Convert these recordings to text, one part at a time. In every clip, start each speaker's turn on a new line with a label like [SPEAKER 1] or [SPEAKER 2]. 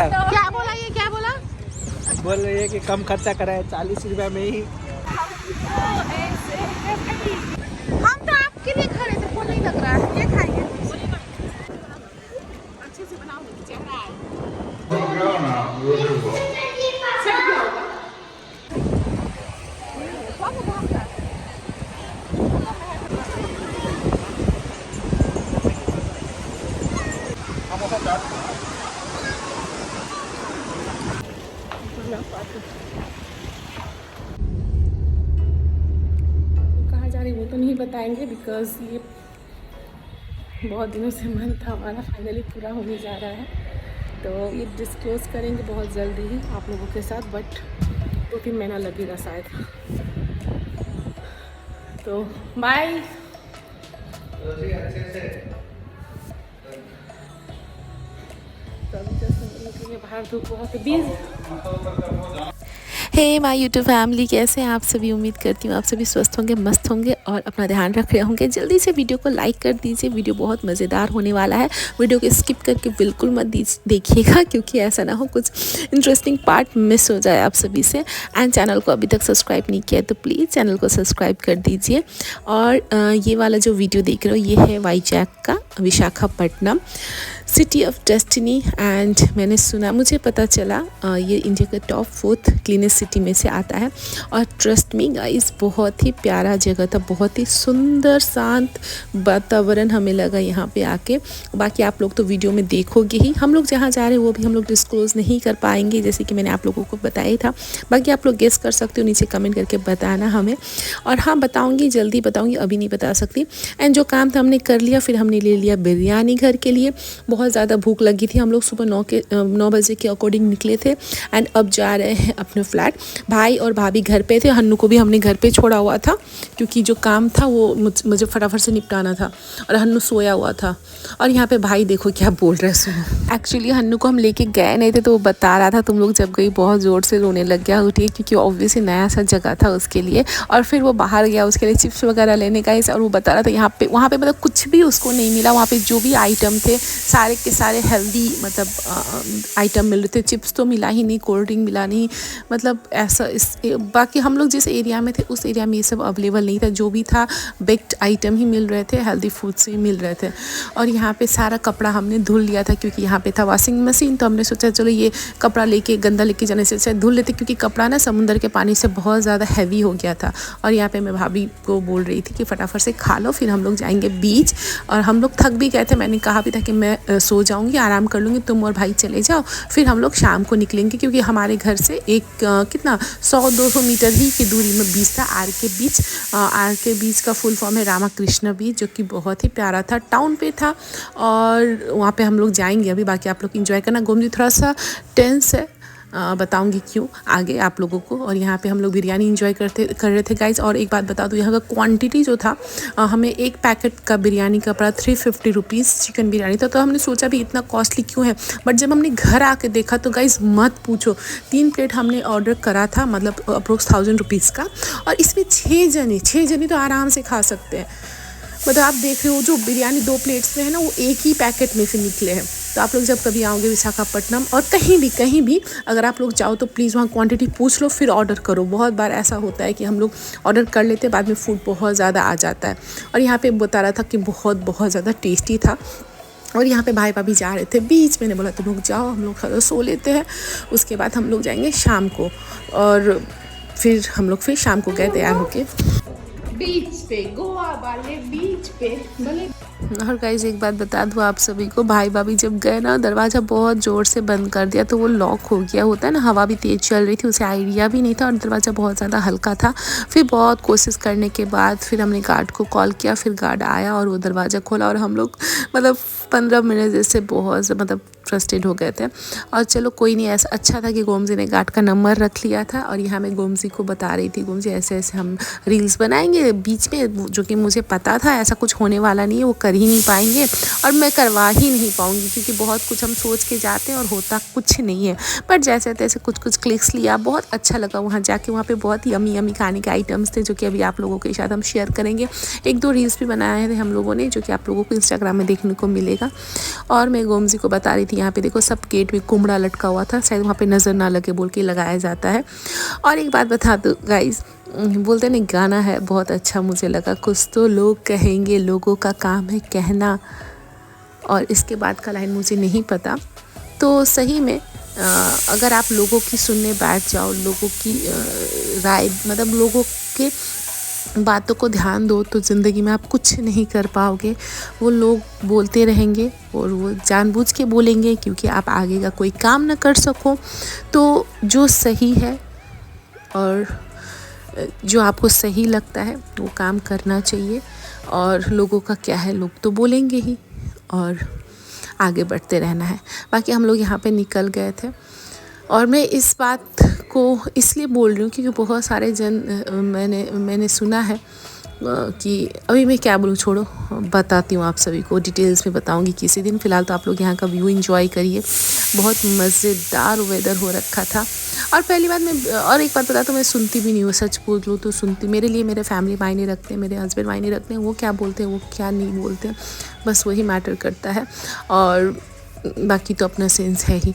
[SPEAKER 1] है।
[SPEAKER 2] क्या बोला ये, क्या बोला?
[SPEAKER 1] बोल रही है कि कम खर्चा करा है, 40 रुपये में ही।
[SPEAKER 2] हम तो आपके लिए खड़े थे, वो नहीं लग रहा है। ये खाएंगे अच्छे से बनाओगे, चेहरा है कहाँ जा रही वो तो नहीं बताएंगे, बिकॉज ये बहुत दिनों से मन था हमारा, फाइनली पूरा होने जा रहा है। तो ये डिस्क्लोज़ करेंगे बहुत जल्दी ही आप लोगों के साथ, बट 2-3 महीना लगेगा शायद। तो बाय। तो अभी जैसे निकलेंगे बाहर, धूप बहुत है।
[SPEAKER 3] हे माय यूट्यूब फैमिली, कैसे हैं आप सभी। उम्मीद करती हूँ आप सभी स्वस्थ होंगे, मस्त होंगे और अपना ध्यान रख रहे होंगे। जल्दी से वीडियो को लाइक कर दीजिए, वीडियो बहुत मज़ेदार होने वाला है। वीडियो को स्किप करके बिल्कुल मत देखिएगा, क्योंकि ऐसा ना हो कुछ इंटरेस्टिंग पार्ट मिस हो जाए आप सभी से। एंड चैनल को अभी तक सब्सक्राइब नहीं किया तो प्लीज़ चैनल को सब्सक्राइब कर दीजिए। और ये वाला जो वीडियो देख रहे हो ये है वाईजैग का, Visakhapatnam, city of destiny. And मैंने सुना, मुझे पता चला ये इंडिया का टॉप 4th क्लीनेस्ट सिटी में से आता है। और ट्रस्ट मी गाइस, बहुत ही प्यारा जगह था, बहुत ही सुंदर शांत वातावरण हमें लगा यहाँ पे आके। बाकी आप लोग तो वीडियो में देखोगे ही। हम लोग जहाँ जा रहे हैं वो भी हम लोग डिस्क्लोज़ नहीं कर पाएंगे, जैसे कि मैंने आप लोगों को बताया था। बाकी आप लोग गेस कर सकते हो, नीचे कमेंट करके बताना हमें। और हाँ, बताऊँगी, जल्दी बताऊँगी, अभी नहीं बता सकती। एंड जो काम था हमने कर लिया, फिर हमने ले लिया बिरयानी घर के लिए। बहुत ज़्यादा भूख लगी थी, हम लोग सुबह 9 बजे के अकॉर्डिंग निकले थे। एंड अब जा रहे हैं अपने फ्लैट। भाई और भाभी घर पे थे, हन्नू को भी हमने घर पे छोड़ा हुआ था, क्योंकि जो काम था वो मुझे फटाफट से निपटाना था। और हन्नू सोया हुआ था। और यहाँ पे भाई देखो क्या बोल रहे हैं, सुनो। एक्चुअली हन्नू को हम लेके गए नहीं थे, तो वो बता रहा था तुम लोग जब गई बहुत ज़ोर से रोने लग गया, उठिए, क्योंकि ऑब्वियसली नया सा जगह था उसके लिए। और फिर वो बाहर गया उसके लिए चिप्स वगैरह लेने का, और वो बता रहा था वहाँ पे मतलब कुछ भी उसको नहीं मिला। वहाँ पे जो भी आइटम थे सारे के सारे हेल्दी मतलब आइटम मिल रहे थे। चिप्स तो मिला ही नहीं, कोल्ड ड्रिंक मिला नहीं, मतलब ऐसा। बाकी हम लोग जिस एरिया में थे उस एरिया में ये सब अवेलेबल नहीं था। जो भी था बेक्ड आइटम ही मिल रहे थे, हेल्दी फूड्स ही मिल रहे थे। और यहाँ पे सारा कपड़ा हमने धुल लिया था, क्योंकि यहाँ पे था वॉशिंग मशीन। तो हमने सोचा चलो ये कपड़ा लेके गंदा लेके जाने से अच्छा धुल लेते, क्योंकि कपड़ा ना समुंदर के पानी से बहुत ज़्यादा हैवी हो गया था। और यहाँ पे मैं भाभी को बोल रही थी कि फटाफट से खा लो, फिर हम लोग जाएंगे बीच। और हम लोग थक भी गए थे, मैंने कहा भी था कि मैं सो जाऊँगी, आराम कर लूँगी, तुम और भाई चले जाओ, फिर हम लोग शाम को निकलेंगे। क्योंकि हमारे घर से एक कितना 100-200 मीटर ही की दूरी में बीच था, आर के बीच। आर के बीच का फुल फॉर्म है रामाकृष्ण बीच, जो कि बहुत ही प्यारा था, टाउन पे था। और वहाँ पे हम लोग जाएंगे अभी। बाकी आप लोग इंजॉय करना। गोमती थोड़ा सा टेंस है, बताऊंगी क्यों आगे आप लोगों को। और यहाँ पे हम लोग बिरयानी इंजॉय कर रहे थे गाइस। और एक बात बता दूँ, यहाँ का क्वांटिटी जो था, हमें एक पैकेट का बिरयानी का पड़ा 350 रुपीज़, चिकन बिरयानी था। तो हमने सोचा भी इतना कॉस्टली क्यों है, बट जब हमने घर आके देखा तो गाइस मत पूछो। 3 प्लेट हमने ऑर्डर करा था, मतलब अप्रोक्स 1000 रुपीज़ का। और इसमें 6 जने तो आराम से खा सकते हैं। मतलब आप देख रहे हो, जो बिरयानी 2 प्लेट्स में है ना, वो एक ही पैकेट में से निकले हैं। तो आप लोग जब कभी आओगे विशाखापट्टनम और कहीं भी अगर आप लोग जाओ तो प्लीज़ वहाँ क्वांटिटी पूछ लो, फिर ऑर्डर करो। बहुत बार ऐसा होता है कि हम लोग ऑर्डर कर लेते हैं, बाद में फूड बहुत ज़्यादा आ जाता है। और यहाँ पे बता रहा था कि बहुत ज़्यादा टेस्टी था। और यहाँ पे भाई भाभी जा रहे थे बीच। मैंने बोला तुम लोग जाओ, हम लोग सो लेते हैं, उसके बाद हम लोग जाएंगे शाम को। और फिर हम लोग फिर शाम को गए तैयार होके बीच पे, गोवा वाले बीच पे भले। और गाइस एक बात बता दूँ आप सभी को, भाई भाभी जब गए ना, दरवाज़ा बहुत ज़ोर से बंद कर दिया, तो वो लॉक हो गया। होता है ना, हवा भी तेज़ चल रही थी, उसे आइडिया भी नहीं था, और दरवाज़ा बहुत ज़्यादा हल्का था। फिर बहुत कोशिश करने के बाद फिर हमने गार्ड को कॉल किया, फिर गार्ड आया और वो दरवाज़ा खोला। और हम लोग मतलब 15 मिनट जैसे बहुत मतलब फ्रस्ट्रेट हो गए थे। और चलो कोई नहीं, ऐसा अच्छा था कि गोमजी ने गार्ड का नंबर रख लिया था। और यहाँ मैं गोमजी को बता रही थी, गोमजी ऐसे ऐसे हम रील्स बनाएंगे बीच में, जो कि मुझे पता था ऐसा कुछ होने वाला नहीं है, वो कर कर ही नहीं पाएंगे और मैं करवा ही नहीं पाऊँगी, क्योंकि बहुत कुछ हम सोच के जाते हैं और होता कुछ नहीं है। पर जैसे तैसे कुछ क्लिक्स लिया, बहुत अच्छा लगा वहाँ जाके। वहाँ पे बहुत ही यमी खाने के आइटम्स थे जो कि अभी आप लोगों के साथ हम शेयर करेंगे। 1-2 रील्स भी बनाए थे हम लोगों ने जो कि आप लोगों को इंस्टाग्राम में देखने को मिलेगा। और मैं गोमजी को बता रही थी, यहाँ पे देखो सब गेट में कुमड़ा लटका हुआ था, शायद वहाँ पे नज़र ना लगे बोल के लगाया जाता है। और एक बात बता दो गाइस, बोलते नहीं गाना है बहुत अच्छा मुझे लगा, कुछ तो लोग कहेंगे, लोगों का काम है कहना, और इसके बाद का लाइन मुझे नहीं पता। तो सही में अगर आप लोगों की सुनने बैठ जाओ, लोगों की राय मतलब लोगों के बातों को ध्यान दो, तो ज़िंदगी में आप कुछ नहीं कर पाओगे। वो लोग बोलते रहेंगे और वो जानबूझ के बोलेंगे क्योंकि आप आगे का कोई काम ना कर सको। तो जो सही है और जो आपको सही लगता है वो काम करना चाहिए। और लोगों का क्या है, लोग तो बोलेंगे ही और आगे बढ़ते रहना है। बाकी हम लोग यहाँ पे निकल गए थे और मैं इस बात को इसलिए बोल रही हूँ क्योंकि बहुत सारे मैंने सुना है कि अभी मैं क्या बोलूँ, छोड़ो, बताती हूँ आप सभी को, डिटेल्स में बताऊँगी किसी दिन। फ़िलहाल तो आप लोग यहाँ का व्यू एंजॉय करिए। बहुत मज़ेदार वेदर हो रखा था। और पहली बात मैं और एक बात बता, तो मैं सुनती भी नहीं हूँ, सच बोल लूँ तो सुनती, मेरे लिए मेरे फैमिली मायने रखते हैं, मेरे हस्बैंड मायने रखते हैं, वो क्या बोलते हैं वो क्या नहीं बोलते हैं, बस वही मैटर करता है। और बाकी तो अपना सेंस है ही।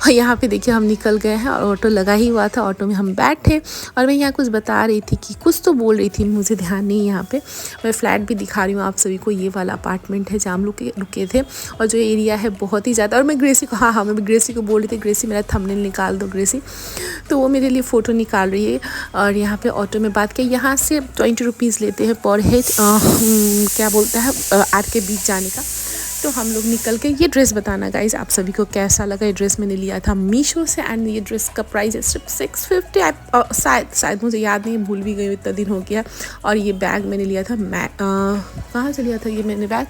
[SPEAKER 3] और यहाँ पे देखिए हम निकल गए हैं और ऑटो लगा ही हुआ था, ऑटो में हम बैठे और मैं यहाँ कुछ बता रही थी कि कुछ तो बोल रही थी, मुझे ध्यान नहीं। यहाँ पे मैं फ्लैट भी दिखा रही हूँ आप सभी को। ये वाला अपार्टमेंट है जहाँ हम लोग रुके थे और जो एरिया है बहुत ही ज़्यादा। और मैं ग्रेसी को मैं ग्रेसी को बोल रही थी, ग्रेसी मेरा थंबनेल निकाल दो ग्रेसी, तो वो मेरे लिए फ़ोटो निकाल रही है। और यहाँ पर ऑटो में बात किया, यहाँ से 20 रुपीज़ लेते हैं पर हेड, क्या बोलता है, आर के बीच जाने का। तो हम लोग निकल के, ये ड्रेस बताना गाइस आप सभी को कैसा लगा। ये ड्रेस मैंने लिया था मीशो से एंड ये ड्रेस का प्राइस है सिर्फ 650, शायद मुझे याद नहीं, भूल भी गई, इतना दिन हो गया। और ये बैग मैंने लिया था, कहाँ से लिया था ये मैंने बैग,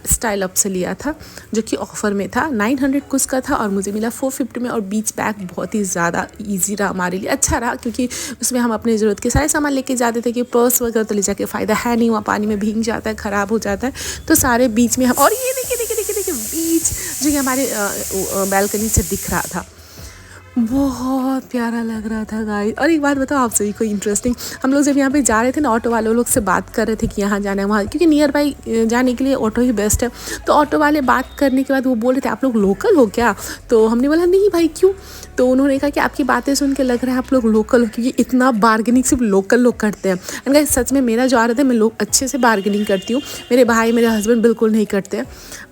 [SPEAKER 3] स्टाइल अप से लिया था जो कि ऑफ़र में था, 900 कुछ का था और मुझे मिला 450 में। और बीच बैग बहुत ही ज़्यादा ईजी रहा हमारे लिए, अच्छा रहा क्योंकि उसमें हम अपने ज़रूरत के सारे सामान लेके जाते थे कि पर्स वगैरह तो ले जाके फ़ायदा है नहीं, वहाँ पानी में भीग जाता है, ख़राब हो जाता है। तो सारे बीच में हम, और ये देखिए बीच जो कि हमारे बैल्कनी से दिख रहा था, बहुत प्यारा लग रहा था गाइस। और एक बात बताओ आप सभी को इंटरेस्टिंग, हम लोग जब यहाँ पे जा रहे थे ना, ऑटो वाले लोग से बात कर रहे थे कि यहाँ जाना है वहाँ, क्योंकि नियर बाई जाने के लिए ऑटो ही बेस्ट है। तो ऑटो वाले बात करने के बाद वो बोल रहे थे आप लोग लोकल हो क्या? तो हमने बोला नहीं भाई क्यों? तो उन्होंने कहा कि आपकी बातें सुन के लग रहा है आप लोग लोकल हो, क्योंकि इतना बार्गेनिंग सिर्फ लोकल लोग करते हैं। एंड गाइस सच में मेरा जो आ रहा था, मैं लोग अच्छे से बार्गेनिंग करती हूँ, मेरे भाई मेरे हस्बैंड बिल्कुल नहीं करते।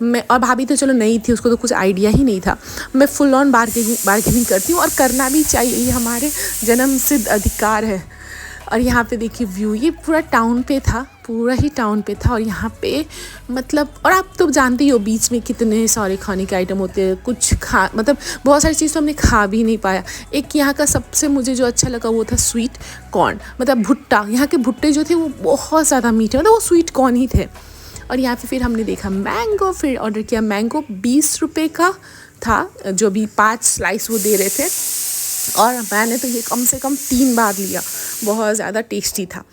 [SPEAKER 3] मैं और भाभी तो चलो नहीं थी, उसको तो कुछ आइडिया ही नहीं था। मैं फुल ऑन बार्गेनिंग करती हूँ और करना भी चाहिए, ये हमारे जन्म सिद्ध अधिकार है। और यहाँ पे देखिए व्यू, ये पूरा टाउन पे था, पूरा ही टाउन पे था। और यहाँ पे मतलब, और आप तो जानते ही हो बीच में कितने सारे खाने के आइटम होते हैं, कुछ मतलब बहुत सारी चीज़ तो हमने खा भी नहीं पाया। एक यहाँ का सबसे मुझे जो अच्छा लगा वो था स्वीट कॉर्न, मतलब भुट्टा। यहाँ के भुट्टे जो थे वो बहुत ज़्यादा मीठे, मतलब वो स्वीट कॉर्न ही थे। और यहाँ पे फिर हमने देखा मैंगो, फिर ऑर्डर किया मैंगो, 20 रुपये का था, जो भी 5 स्लाइस वो दे रहे थे। और मैंने तो ये कम से कम 3 बार लिया, बहुत ज़्यादा टेस्टी था।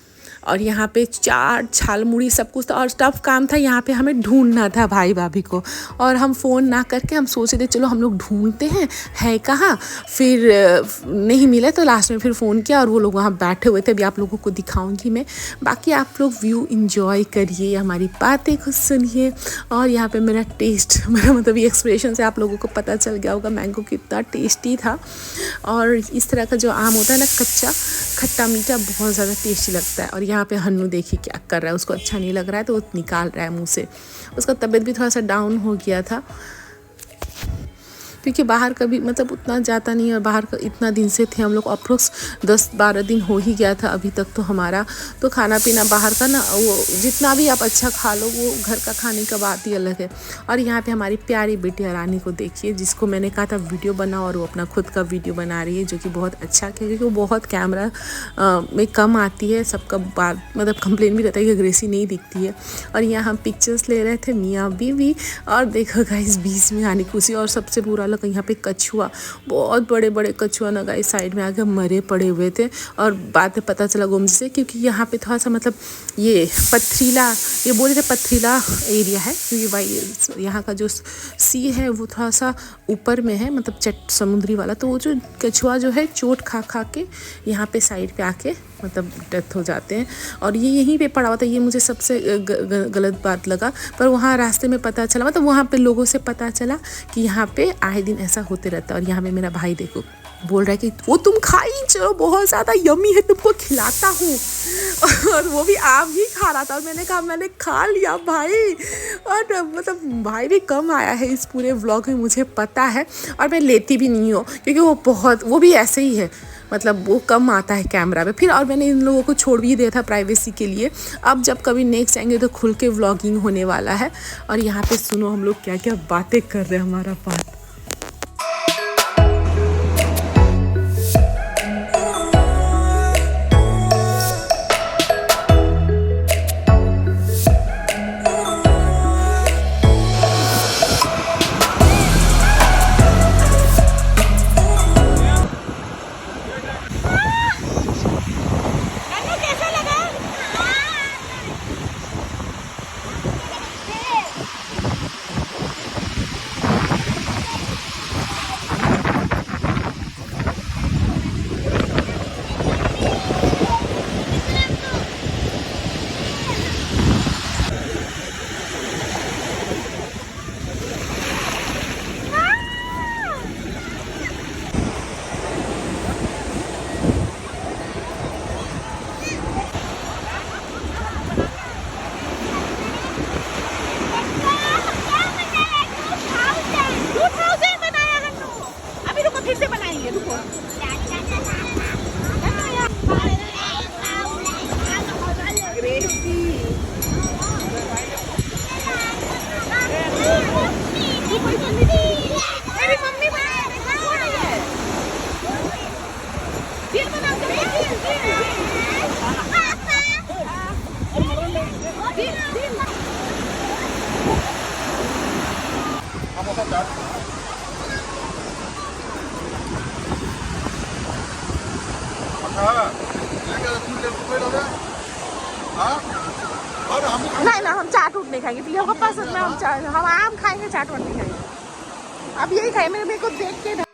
[SPEAKER 3] और यहाँ पे चाट झालमुड़ी सब कुछ था और टफ काम था। यहाँ पे हमें ढूंढना था भाई भाभी को, और हम फ़ोन ना करके हम सोचे थे चलो हम लोग ढूंढते हैं है कहाँ। फिर नहीं मिला तो लास्ट में फिर फ़ोन किया और वो लोग वहाँ बैठे हुए थे। अभी आप लोगों को दिखाऊंगी मैं। बाकी आप लोग व्यू इंजॉय करिए, हमारी बातें खुद सुनिए। और यहाँ पे मेरा टेस्ट, मेरा मतलब ये एक्सप्रेशन से आप लोगों को पता चल गया होगा मैंगो कितना टेस्टी था। और इस तरह का जो आम होता है ना, कच्चा खट्टा मीठा, बहुत ज़्यादा टेस्टी लगता है। और यहाँ पे हन्नू देखिए क्या कर रहा है, उसको अच्छा नहीं लग रहा है तो वो निकाल रहा है मुंह से। उसका तबीयत भी थोड़ा सा डाउन हो गया था क्योंकि बाहर कभी मतलब उतना जाता नहीं, और बाहर का इतना दिन से थे हम लोग, अप्रोक्स 10-12 दिन हो ही गया था अभी तक तो हमारा। तो खाना पीना बाहर का ना, वो जितना भी आप अच्छा खा लो, वो घर का खाने का बात ही अलग है। और यहाँ पे हमारी प्यारी बेटी रानी को देखिए, जिसको मैंने कहा था वीडियो बनाओ, और वो अपना खुद का वीडियो बना रही है, जो कि बहुत अच्छा है क्योंकि वो बहुत कैमरा में कम आती है। सबका बात मतलब कंप्लेन भी रहता है कि ग्रेसी नहीं दिखती है। और यहाँ हम पिक्चर्स ले रहे थे मियाँ बीवी, और देखो गाइस बीच में आने खुशी। और सबसे बुरा लगा यहाँ पे कछुआ, बहुत बड़े बड़े कछुआ ना गाइस साइड में आके मरे पड़े हुए थे। और बाद में पता चला गोमती से, क्योंकि यहाँ पे थोड़ा सा मतलब ये पथरीला, ये बोले थे पथरीला एरिया है, क्योंकि भाई यहाँ का जो सी है वो थोड़ा सा ऊपर में है, मतलब समुद्री वाला। तो वो जो कछुआ जो है चोट खा खा के यहाँ पे साइड पे आके मतलब डेथ हो जाते हैं। और ये यहीं पे पड़ा हुआ था, ये मुझे सबसे गलत बात लगा। पर वहाँ रास्ते में पता चला, मतलब वहाँ पे लोगों से पता चला कि यहाँ पे आए दिन ऐसा होते रहता है। और यहाँ पे मेरा भाई देखो बोल रहा है कि वो तुम खाई चलो, बहुत ज़्यादा यम्मी है, तुमको खिलाता हूँ। और वो भी आम ही खा रहा था और मैंने कहा मैंने खा लिया भाई। और मतलब भाई भी कम आया है इस पूरे व्लॉग में, मुझे पता है। और मैं लेती भी नहीं हूँ क्योंकि वो भी ऐसे ही है, मतलब वो कम आता है कैमरा पे। फिर और मैंने इन लोगों को छोड़ भी दिया था प्राइवेसी के लिए। अब जब कभी नेक्स्ट आएंगे तो खुल के व्लॉगिंग होने वाला है। और यहाँ पे सुनो हम लोग क्या क्या बातें कर रहे हैं हमारा पार्ट। नहीं ना, हम चाट उट नहीं खाएंगे, हमको पसंद में हम आम खाएंगे, चाट उट नहीं खाएंगे। अब यही खाए, मेरे को देख के